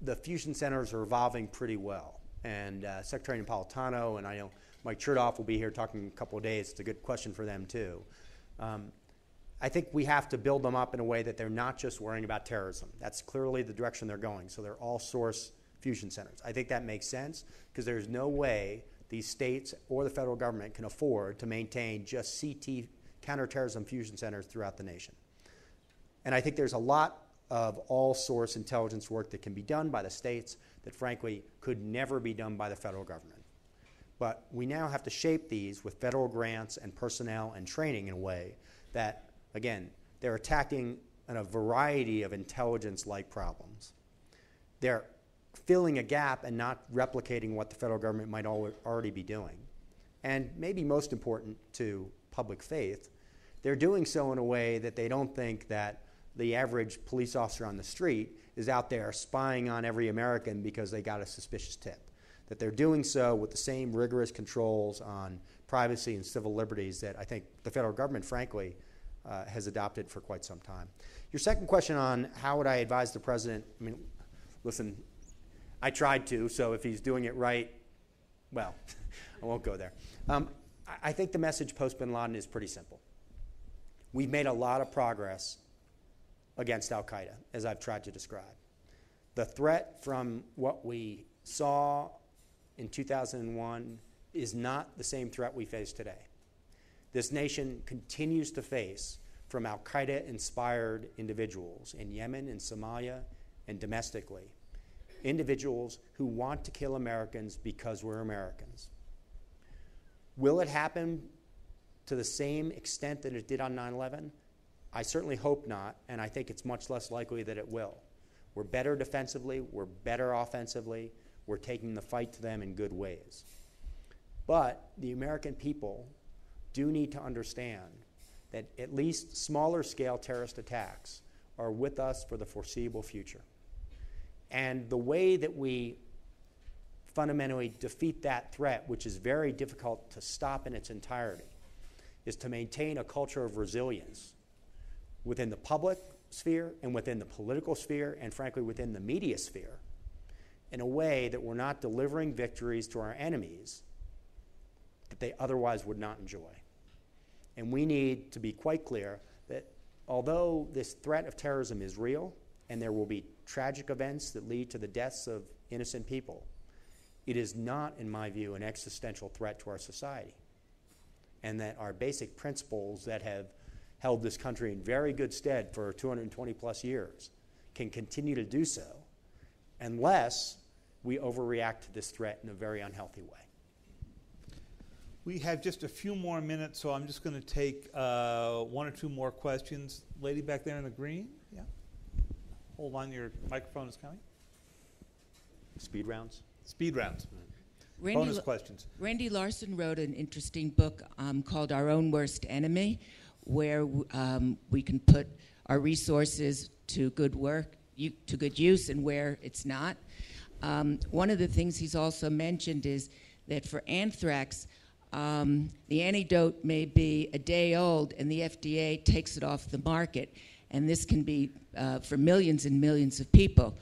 the fusion centers are evolving pretty well. And Secretary Napolitano and I know Mike Chertoff will be here talking in a couple of days. It's a good question for them, too. I think we have to build them up in a way that they're not just worrying about terrorism. That's clearly the direction they're going. So they're all source fusion centers. I think that makes sense because there's no way these states or the federal government can afford to maintain just CT counterterrorism fusion centers throughout the nation. And I think there's a lot of all-source intelligence work that can be done by the states that, frankly, could never be done by the federal government. But we now have to shape these with federal grants and personnel and training in a way that, again, they're attacking a variety of intelligence-like problems. They're filling a gap and not replicating what the federal government might already be doing. And maybe most important to public faith, they're doing so in a way that they don't think that the average police officer on the street is out there spying on every American because they got a suspicious tip. That they're doing so with the same rigorous controls on privacy and civil liberties that I think the federal government, frankly, has adopted for quite some time. Your second question on how would I advise the president, I mean, listen, I tried to, so if he's doing it right, well, I won't go there. I think the message post-Bin Laden is pretty simple. We've made a lot of progress against al-Qaeda, as I've tried to describe. The threat from what we saw in 2001 is not the same threat we face today. This nation continues to face, from al-Qaeda-inspired individuals in Yemen and Somalia and domestically, individuals who want to kill Americans because we're Americans. Will it happen to the same extent that it did on 9/11? I certainly hope not, and I think it's much less likely that it will. We're better defensively, we're better offensively, we're taking the fight to them in good ways. But the American people do need to understand that at least smaller scale terrorist attacks are with us for the foreseeable future. And the way that we fundamentally defeat that threat, which is very difficult to stop in its entirety, is to maintain a culture of resilience within the public sphere and within the political sphere and, frankly, within the media sphere in a way that we're not delivering victories to our enemies that they otherwise would not enjoy. And we need to be quite clear that although this threat of terrorism is real and there will be tragic events that lead to the deaths of innocent people, it is not, in my view, an existential threat to our society. And that our basic principles that have held this country in very good stead for 220 plus years can continue to do so unless we overreact to this threat in a very unhealthy way. We have just a few more minutes, so I'm just going to take one or two more questions. Lady back there in the green? Yeah. Hold on, your microphone is coming. Speed rounds? Speed rounds. Bonus questions. Randy Larson wrote an interesting book called Our Own Worst Enemy, where we can put our resources to good work, to good use, and where it's not. One of the things he's also mentioned is that for anthrax, the antidote may be a day old, and the FDA takes it off the market, and this can be for millions and millions of people.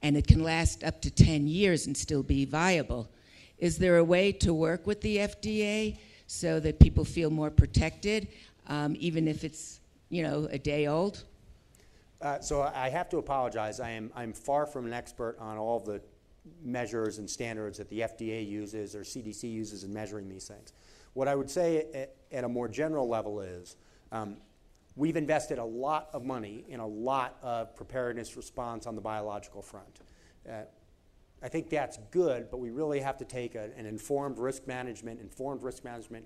And it can last up to 10 years and still be viable. Is there a way to work with the FDA so that people feel more protected, even if it's, a day old? So I have to apologize. I'm far from an expert on all the measures and standards that the FDA uses or CDC uses in measuring these things. What I would say at a more general level is we've invested a lot of money in a lot of preparedness response on the biological front. I think that's good, but we really have to take an informed risk management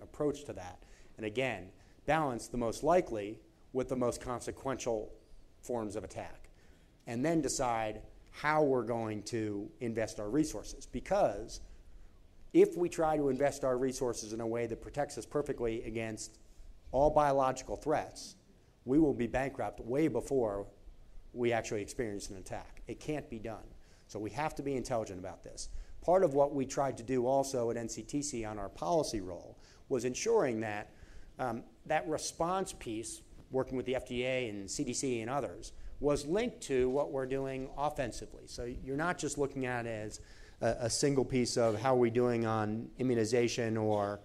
approach to that. And again, balance the most likely with the most consequential forms of attack. And then decide how we're going to invest our resources. Because if we try to invest our resources in a way that protects us perfectly against all biological threats, we will be bankrupt way before we actually experience an attack. It can't be done. So we have to be intelligent about this. Part of what we tried to do also at NCTC on our policy role was ensuring that that response piece, working with the FDA and CDC and others, was linked to what we're doing offensively. So you're not just looking at it as a single piece of how are we doing on immunization or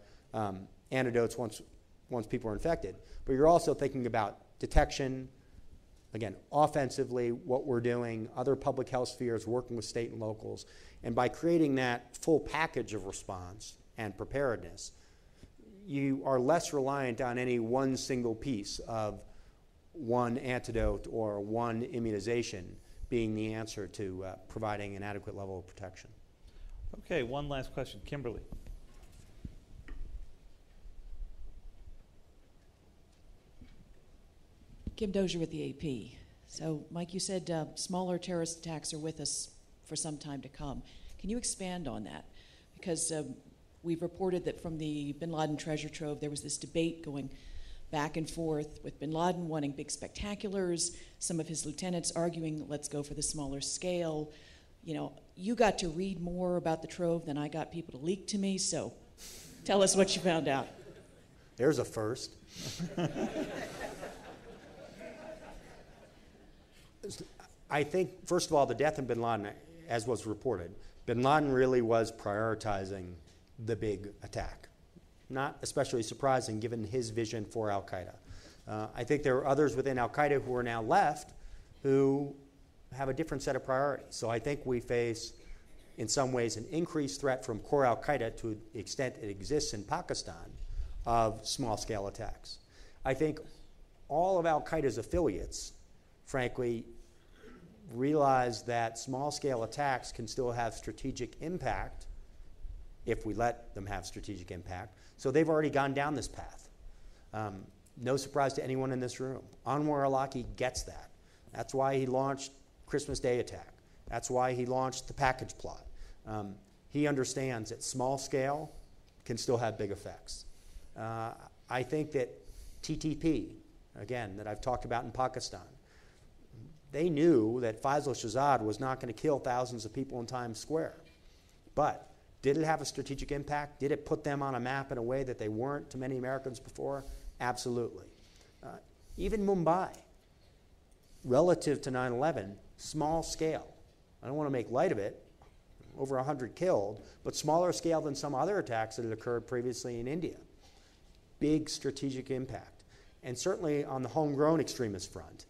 antidotes once people are infected, but you're also thinking about detection, again, offensively, what we're doing, other public health spheres, working with state and locals. And by creating that full package of response and preparedness, you are less reliant on any one single piece of one antidote or one immunization being the answer to providing an adequate level of protection. Okay, one last question. Kimberly. Kim Dozier with the AP. So, Mike, you said smaller terrorist attacks are with us for some time to come. Can you expand on that? Because we've reported that from the bin Laden treasure trove, there was this debate going back and forth with bin Laden wanting big spectaculars, some of his lieutenants arguing, let's go for the smaller scale. You know, you got to read more about the trove than I got people to leak to me, so tell us what you found out. There's a first. I think, first of all, the death of bin Laden, as was reported, bin Laden really was prioritizing the big attack. Not especially surprising given his vision for al-Qaeda. I think there are others within al-Qaeda who are now left who have a different set of priorities. So I think we face, in some ways, an increased threat from core al-Qaeda to the extent it exists in Pakistan of small-scale attacks. I think all of al-Qaeda's affiliates, frankly, realize that small-scale attacks can still have strategic impact if we let them have strategic impact. So they've already gone down this path. No surprise to anyone in this room. Anwar al-Awlaki gets that. That's why he launched Christmas Day attack. That's why he launched the package plot. He understands that small scale can still have big effects. I think that TTP, again, that I've talked about in Pakistan, they knew that Faisal Shahzad was not going to kill thousands of people in Times Square. But did it have a strategic impact? Did it put them on a map in a way that they weren't to many Americans before? Absolutely. Even Mumbai, relative to 9/11, small scale. I don't want to make light of it, over 100 killed, but smaller scale than some other attacks that had occurred previously in India. Big strategic impact. And certainly on the homegrown extremist front.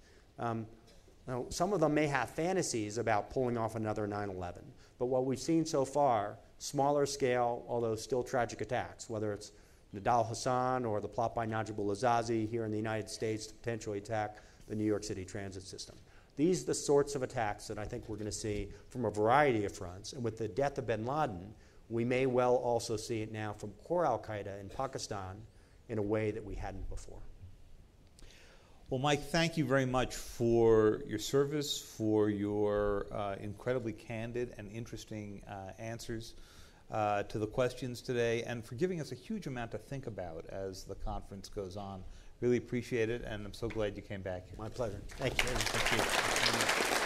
Now, some of them may have fantasies about pulling off another 9/11, but what we've seen so far, smaller scale, although still tragic attacks, whether it's Nidal Hassan or the plot by Najib al-Azazi here in the United States to potentially attack the New York City transit system. These are the sorts of attacks that I think we're going to see from a variety of fronts. And with the death of bin Laden, we may well also see it now from core al-Qaeda in Pakistan in a way that we hadn't before. Well, Mike, thank you very much for your service, for your incredibly candid and interesting answers to the questions today, and for giving us a huge amount to think about as the conference goes on. Really appreciate it, and I'm so glad you came back here. My pleasure. Thank you. Thank you.